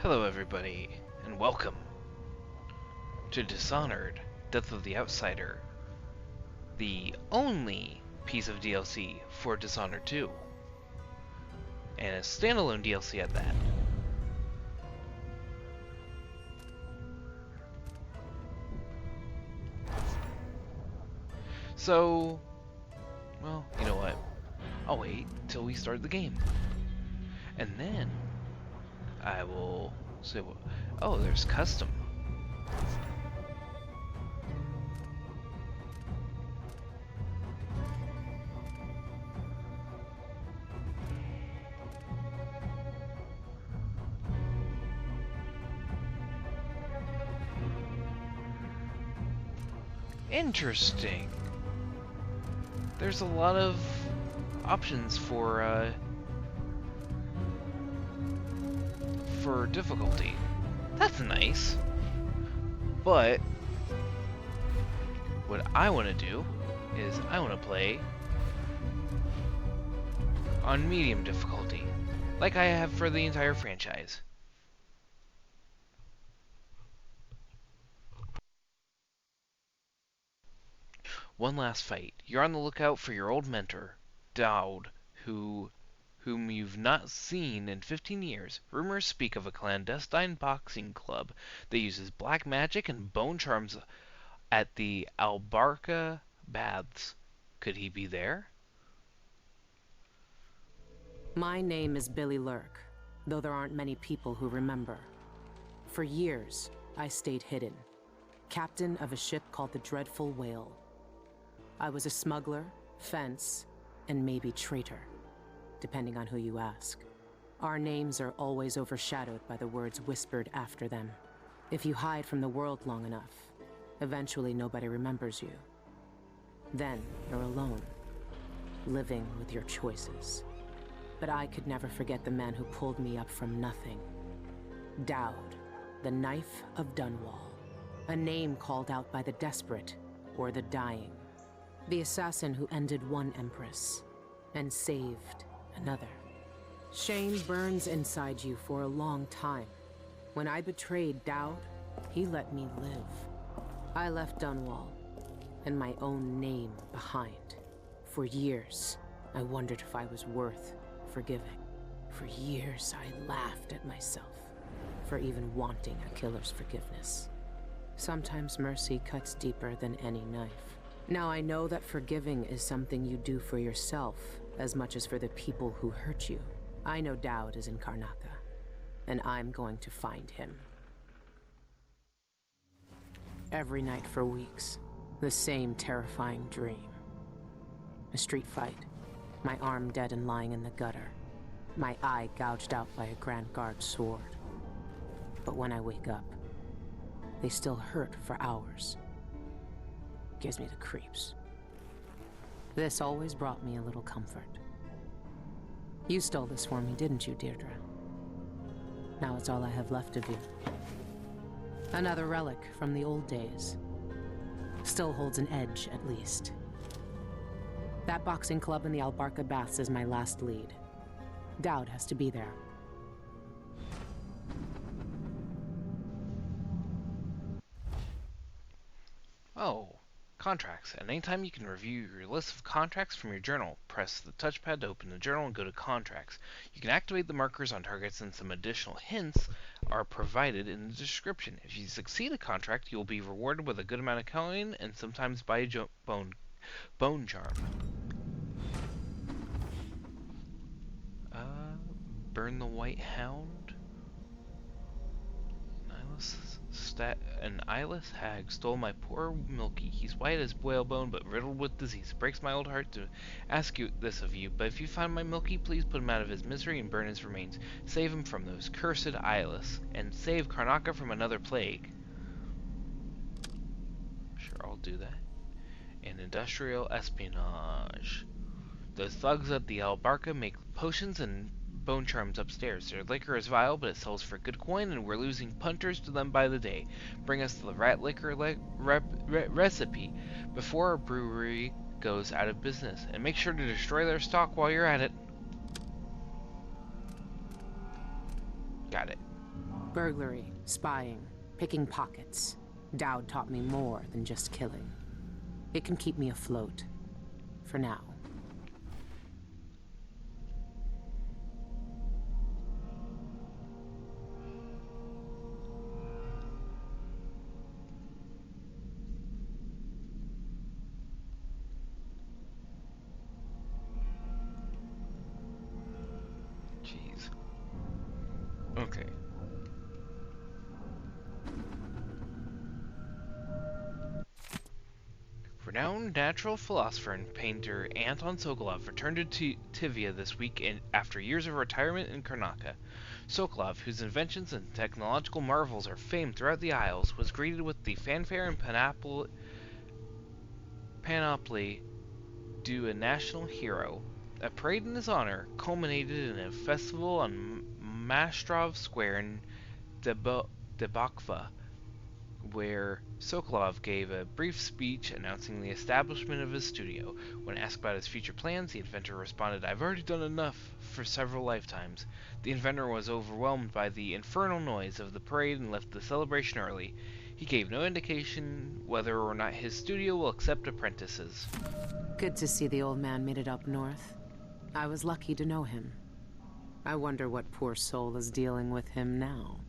Hello everybody, and welcome to Dishonored, Death of the Outsider, the only piece of DLC for Dishonored 2, and a standalone DLC at that. So, well, you know what, I'll wait till we start the game, and then I will say, oh, there's custom. Interesting. There's a lot of options for difficulty. That's nice. But what I want to do is I want to play on medium difficulty, like I have for the entire franchise. One last fight. You're on the lookout for your old mentor, Dowd, whom you've not seen in 15 years. Rumors speak of a clandestine boxing club that uses black magic and bone charms at the Albarca Baths. Could he be there? My name is Billy Lurk, though there aren't many people who remember. For years, I stayed hidden, captain of a ship called the Dreadful Whale. I was a smuggler, fence, and maybe traitor, depending on who you ask. Our names are always overshadowed by the words whispered after them. If you hide from the world long enough, eventually nobody remembers you. Then you're alone, living with your choices. But I could never forget the man who pulled me up from nothing. Dowd, the Knife of Dunwall. A name called out by the desperate or the dying. The assassin who ended one empress and saved another. Shame burns inside you for a long time. When I betrayed Dowd, he let me live. I left Dunwall and my own name behind. For years, I wondered if I was worth forgiving. For years, I laughed at myself for even wanting a killer's forgiveness. Sometimes mercy cuts deeper than any knife. Now I know that forgiving is something you do for yourself as much as for the people who hurt you. I know Dowd is in Karnaca, and I'm going to find him. Every night for weeks, the same terrifying dream. A street fight, my arm dead and lying in the gutter, my eye gouged out by a Grand Guard sword. But when I wake up, they still hurt for hours. Gives me the creeps. This always brought me a little comfort. You stole this for me, didn't you, Deirdre? Now it's all I have left of you. Another relic from the old days. Still holds an edge, at least. That boxing club in the Albarca Baths is my last lead. Dowd has to be there. Oh. Contracts. At any time you can review your list of contracts from your journal. Press the touchpad to open the journal and go to Contracts. You can activate the markers on targets, and some additional hints are provided in the description. If you succeed a contract, you will be rewarded with a good amount of coin and sometimes by a bone charm. Burn the White Hound. An eyeless hag stole my poor Milky. He's white as whalebone, but riddled with disease. It breaks my old heart to ask this of you, but if you find my Milky, please put him out of his misery and burn his remains. Save him from those cursed eyeless, and save Karnaca from another plague. Sure, I'll do that. And industrial espionage. The thugs at the Albarca make potions and bone charms upstairs. Their liquor is vile, but it sells for good coin, and we're losing punters to them by the day. Bring us the rat liquor recipe before our brewery goes out of business, and make sure to destroy their stock while you're at it. Got it. Burglary, spying, picking pockets. Dowd taught me more than just killing. It can keep me afloat. For now. Jeez. Okay. Renowned natural philosopher and painter Anton Sokolov returned to Tivia this week after years of retirement in Karnaka. Sokolov, whose inventions and technological marvels are famed throughout the Isles, was greeted with the fanfare and panoply due a national hero. A parade in his honor culminated in a festival on Mastrov Square in Debakva, where Sokolov gave a brief speech announcing the establishment of his studio. When asked about his future plans, the inventor responded, "I've already done enough for several lifetimes." The inventor was overwhelmed by the infernal noise of the parade and left the celebration early. He gave no indication whether or not his studio will accept apprentices. Good to see the old man made it up north. I was lucky to know him. I wonder what poor soul is dealing with him now.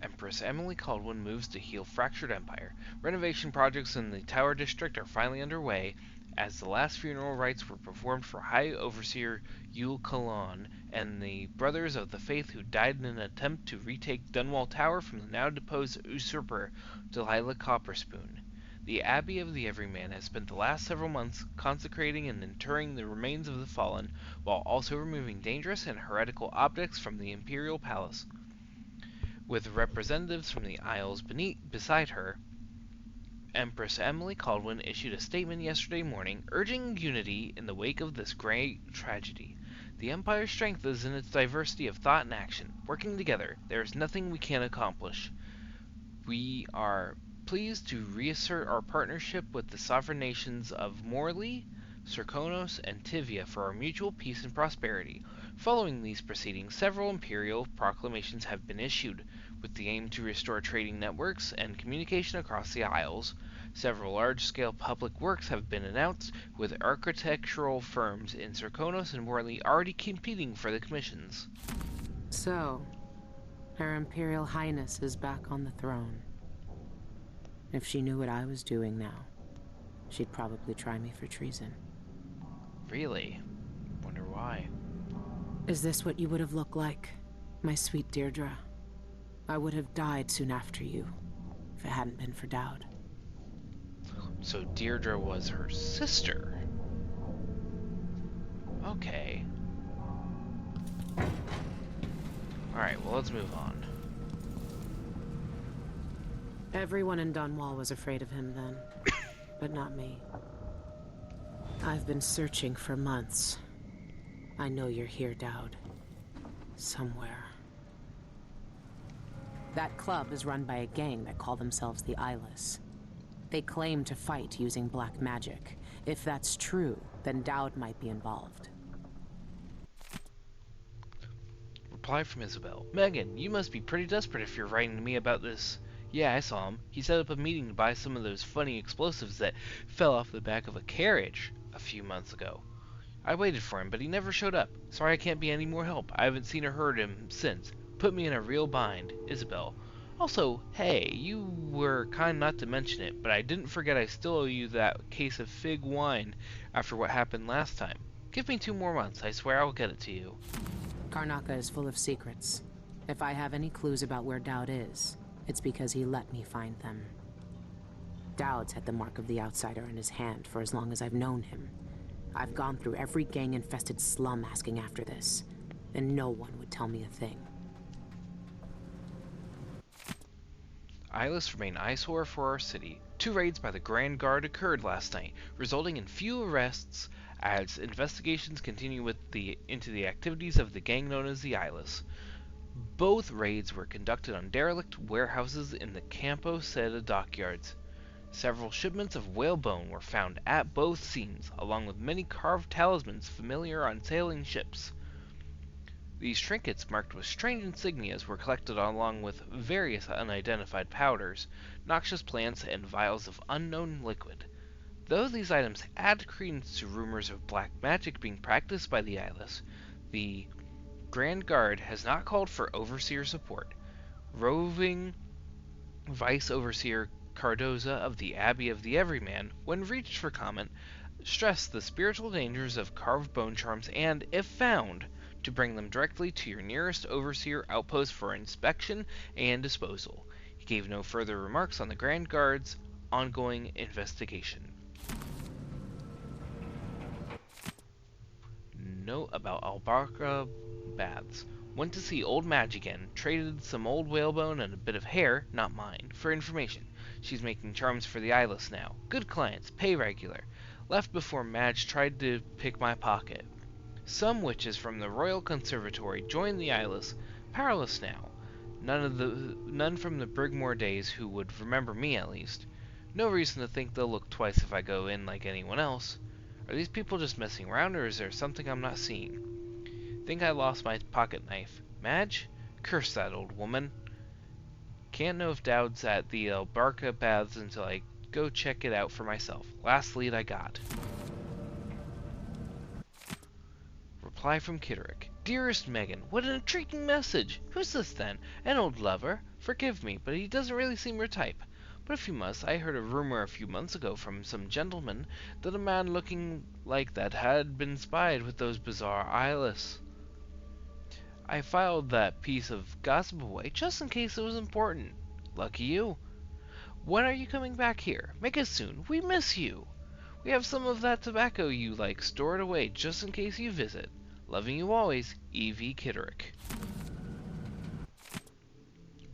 Empress Emily Caldwin moves to heal fractured empire. Renovation projects in the Tower District are finally underway, as the last funeral rites were performed for High Overseer Yul Kalon and the Brothers of the Faith who died in an attempt to retake Dunwall Tower from the now deposed usurper Delilah Copperspoon. The Abbey of the Everyman has spent the last several months consecrating and interring the remains of the fallen, while also removing dangerous and heretical objects from the Imperial Palace. With representatives from the Isles beside her, Empress Emily Caldwin issued a statement yesterday morning urging unity in the wake of this great tragedy. The Empire's strength is in its diversity of thought and action. Working together, there is nothing we can't accomplish. We are pleased to reassert our partnership with the sovereign nations of Morley, Serkonos, and Tivia for our mutual peace and prosperity. Following these proceedings, several imperial proclamations have been issued, with the aim to restore trading networks and communication across the Isles. Several large-scale public works have been announced, with architectural firms in Serkonos and Morley already competing for the commissions. So, Her Imperial Highness is back on the throne. If she knew what I was doing now, she'd probably try me for treason. Really? Wonder why. Is this what you would have looked like, my sweet Deirdre? I would have died soon after you, if it hadn't been for Dowd. So Deirdre was her sister. Okay. Alright, well, let's move on. Everyone in Dunwall was afraid of him then, but not me. I've been searching for months. I know you're here, Dowd. Somewhere. That club is run by a gang that call themselves the Eyeless. They claim to fight using black magic. If that's true, then Dowd might be involved. Reply from Isabel. Megan, you must be pretty desperate if you're writing to me about this. Yeah, I saw him. He set up a meeting to buy some of those funny explosives that fell off the back of a carriage a few months ago. I waited for him, but he never showed up. Sorry I can't be any more help. I haven't seen or heard him since. Put me in a real bind. Isabel. Also, hey, you were kind not to mention it, but I didn't forget I still owe you that case of fig wine after what happened last time. Give me 2 more months. I swear I'll get it to you. Karnaka is full of secrets. If I have any clues about where Dowd is, it's because he let me find them. Dowd's had the mark of the outsider in his hand for as long as I've known him. I've gone through every gang-infested slum asking after this, and no one would tell me a thing. Eyeless remain eyesore for our city. 2 raids by the Grand Guard occurred last night, resulting in few arrests as investigations continue into the activities of the gang known as the Eyeless. Both raids were conducted on derelict warehouses in the Campo Seda dockyards. Several shipments of whalebone were found at both scenes, along with many carved talismans familiar on sailing ships. These trinkets marked with strange insignias were collected along with various unidentified powders, noxious plants, and vials of unknown liquid. Though these items add credence to rumors of black magic being practiced by the Eyeless, the Grand Guard has not called for overseer support. Roving Vice Overseer Cardoza of the Abbey of the Everyman, when reached for comment, stressed the spiritual dangers of carved bone charms and, if found, to bring them directly to your nearest overseer outpost for inspection and disposal. He gave no further remarks on the Grand Guard's ongoing investigation. Note about Albarca Baths. Went to see old Madge again. Traded some old whalebone and a bit of hair, not mine, for information. She's making charms for the Eyeless now. Good clients, pay regular. Left before Madge tried to pick my pocket. Some witches from the Royal Conservatory joined the Eyeless, powerless now. None from the Brigmore days who would remember me at least. No reason to think they'll look twice if I go in like anyone else. Are these people just messing around, or is there something I'm not seeing? Think I lost my pocket knife. Madge? Curse that old woman. Can't know if Dowd's at the Albarca Baths until I go check it out for myself. Last lead I got. Reply from Kitterick. Dearest Megan, what an intriguing message! Who's this then? An old lover? Forgive me, but he doesn't really seem your type. But if you must, I heard a rumor a few months ago from some gentleman that a man looking like that had been spied with those bizarre eyeless. I filed that piece of gossip away just in case it was important. Lucky you. When are you coming back here? Make it soon. We miss you. We have some of that tobacco you like stored away just in case you visit. Loving you always, E.V. Kitterick.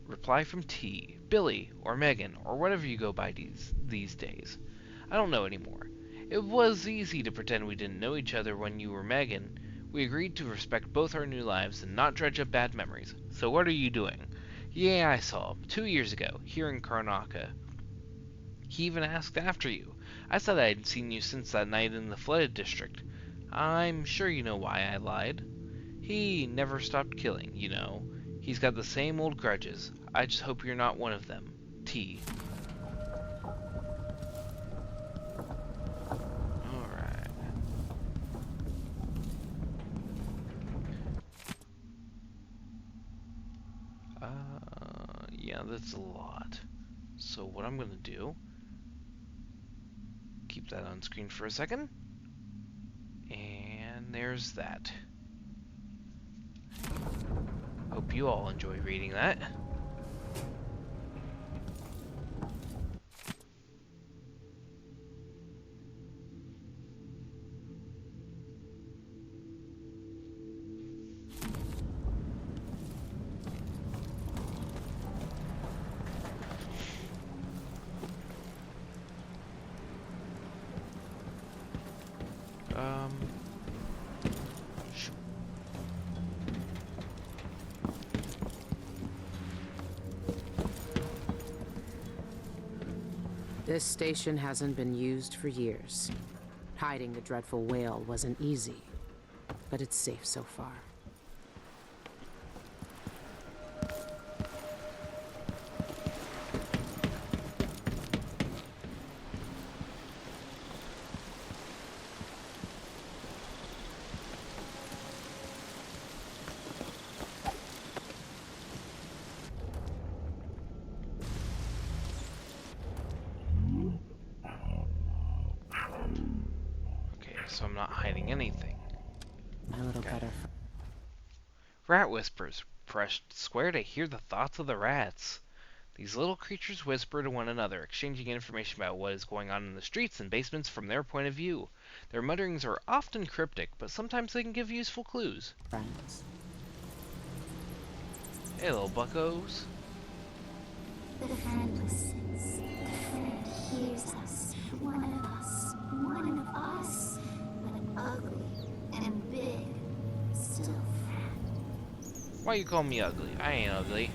Reply from T. Billy, or Megan, or whatever you go by these days. I don't know anymore. It was easy to pretend we didn't know each other when you were Megan. We agreed to respect both our new lives and not dredge up bad memories. So what are you doing? Yeah, I saw him 2 years ago, here in Karnaca. He even asked after you. I said I hadn't seen you since that night in the flooded district. I'm sure you know why I lied. He never stopped killing, you know. He's got the same old grudges. I just hope you're not one of them. T. Alright. Yeah, that's a lot. So what I'm gonna do, keep that on screen for a second. And there's that. Hope you all enjoy reading that. This station hasn't been used for years. Hiding the dreadful whale wasn't easy, but it's safe so far. So I'm not hiding anything. My little better. Rat whispers. Pressed square to hear the thoughts of the rats. These little creatures whisper to one another, exchanging information about what is going on in the streets and basements from their point of view. Their mutterings are often cryptic, but sometimes they can give useful clues. Friends. Hey, little buckos. The friend listens. The friend hears us. One of us, but ugly and big. Still friend. Why you call me ugly? I ain't ugly.